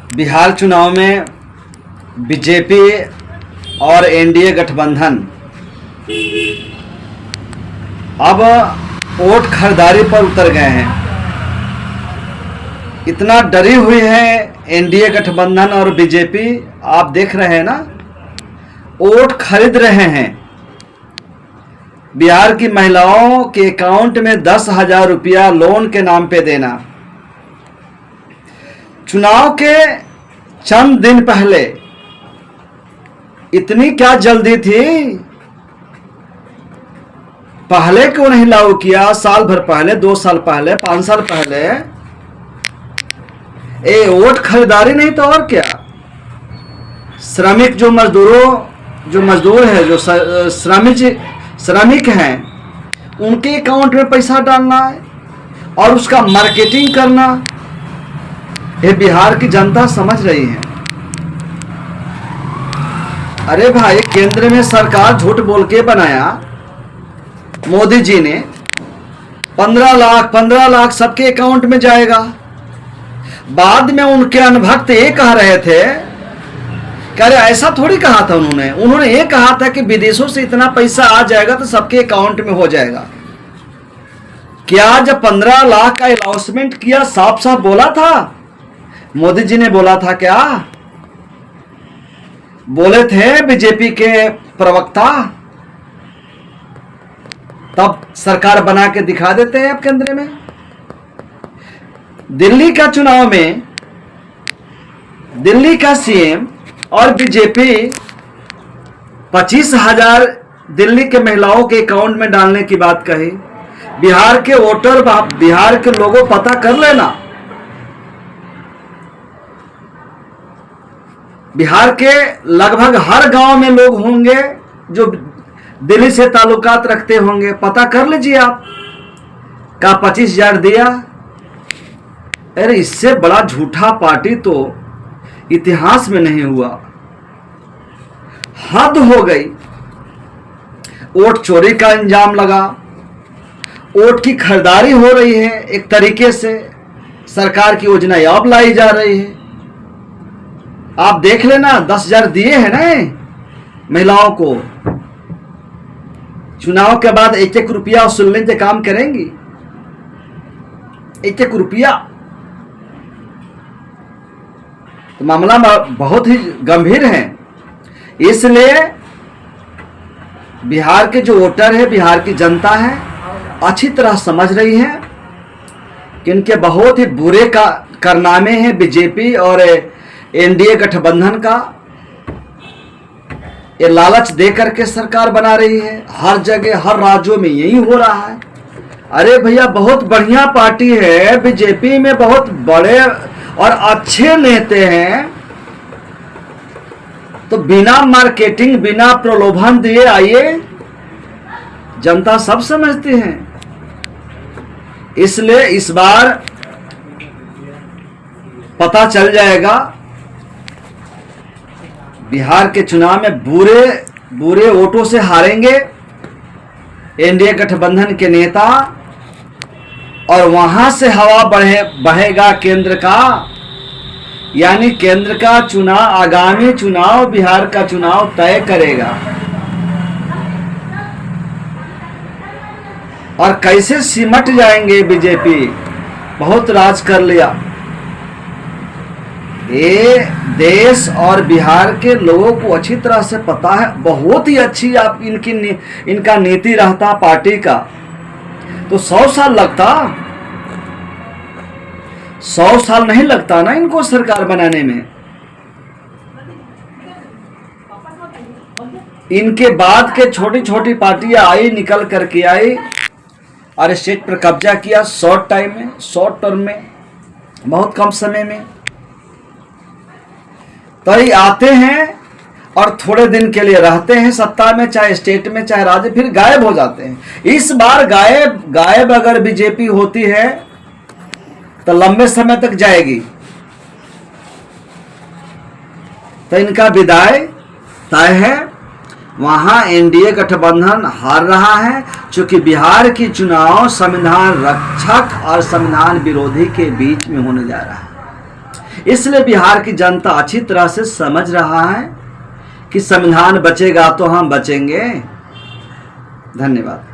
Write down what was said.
बिहार चुनाव में बीजेपी और एनडीए गठबंधन अब वोट खरीदारी पर उतर गए हैं। इतना डरी हुई है एनडीए गठबंधन और बीजेपी, आप देख रहे हैं ना, वोट खरीद रहे हैं। बिहार की महिलाओं के अकाउंट में 10,000 रुपया लोन के नाम पे देना। चुनाव के चंद दिन पहले इतनी क्या जल्दी थी? पहले क्यों नहीं लागू किया? साल भर पहले, 2 साल पहले, 5 साल पहले। वोट खरीदारी नहीं तो और क्या? श्रमिक जो मजदूर है, जो श्रमिक हैं, उनके अकाउंट में पैसा डालना है और उसका मार्केटिंग करना। ये बिहार की जनता समझ रही है। अरे भाई, केंद्र में सरकार झूठ बोल के बनाया मोदी जी ने 15 लाख सबके अकाउंट में जाएगा। बाद में उनके अनभक्त ये कह रहे थे, अरे ऐसा थोड़ी कहा था उन्होंने ये कहा था कि विदेशों से इतना पैसा आ जाएगा तो सबके अकाउंट में हो जाएगा। क्या जब 15 लाख का अनाउंसमेंट किया, साफ साफ बोला था? मोदी जी ने बोला था क्या? बोले थे बीजेपी के प्रवक्ता? तब सरकार बना के दिखा देते हैं अब केंद्र में। दिल्ली का चुनाव में दिल्ली का सीएम और बीजेपी 25,000 दिल्ली के महिलाओं के अकाउंट में डालने की बात कही। बिहार के वोटर, बिहार के लोगों, पता कर लेना, बिहार के लगभग हर गांव में लोग होंगे जो दिल्ली से ताल्लुकात रखते होंगे। पता कर लीजिए आप। का 25,000 दिया? अरे इससे बड़ा झूठा पार्टी तो इतिहास में नहीं हुआ। हद हो गई। वोट चोरी का इंजाम लगा, वोट की खरीदारी हो रही है। एक तरीके से सरकार की योजना अब लाई जा रही है। आप देख लेना, 10,000 दिए हैं ना महिलाओं को। चुनाव के बाद 1-1 रुपया वसूलने से काम करेंगी। 1-1 रुपया तो मामला बहुत ही गंभीर है। इसलिए बिहार के जो वोटर है, बिहार की जनता है, अच्छी तरह समझ रही है कि इनके बहुत ही बुरे कारनामे हैं बीजेपी और एनडीए गठबंधन का। ये लालच दे करके सरकार बना रही है। हर जगह, हर राज्यों में यही हो रहा है। अरे भैया, बहुत बढ़िया पार्टी है बीजेपी में, बहुत बड़े और अच्छे नेता हैं, तो बिना मार्केटिंग, बिना प्रलोभन दिए आइए। जनता सब समझती है। इसलिए इस बार पता चल जाएगा। बिहार के चुनाव में बुरे वोटों से हारेंगे एनडीए गठबंधन के नेता, और वहां से हवा बहेगा केंद्र का। यानी केंद्र का चुनाव, आगामी चुनाव बिहार का चुनाव तय करेगा। और कैसे सिमट जाएंगे बीजेपी, बहुत राज कर लिया। ये देश और बिहार के लोगों को अच्छी तरह से पता है। बहुत ही अच्छी आप इनका नीति रहता पार्टी का, तो 100 साल लगता। 100 साल नहीं लगता ना इनको सरकार बनाने में। इनके बाद के छोटी छोटी पार्टियां आई, निकल करके आई और स्टेट पर कब्जा किया शॉर्ट टाइम में, शॉर्ट टर्म में, बहुत कम समय में। तो ये आते हैं और थोड़े दिन के लिए रहते हैं सत्ता में, चाहे स्टेट में चाहे राज्य, फिर गायब हो जाते हैं। इस बार गायब अगर बीजेपी होती है तो लंबे समय तक जाएगी। तो इनका विदाई तय है। वहां एनडीए गठबंधन हार रहा है, क्योंकि बिहार की चुनाव संविधान रक्षक और संविधान विरोधी के बीच में होने जा रहा है। इसलिए बिहार की जनता अच्छी तरह से समझ रहा है कि संविधान बचेगा तो हम बचेंगे। धन्यवाद।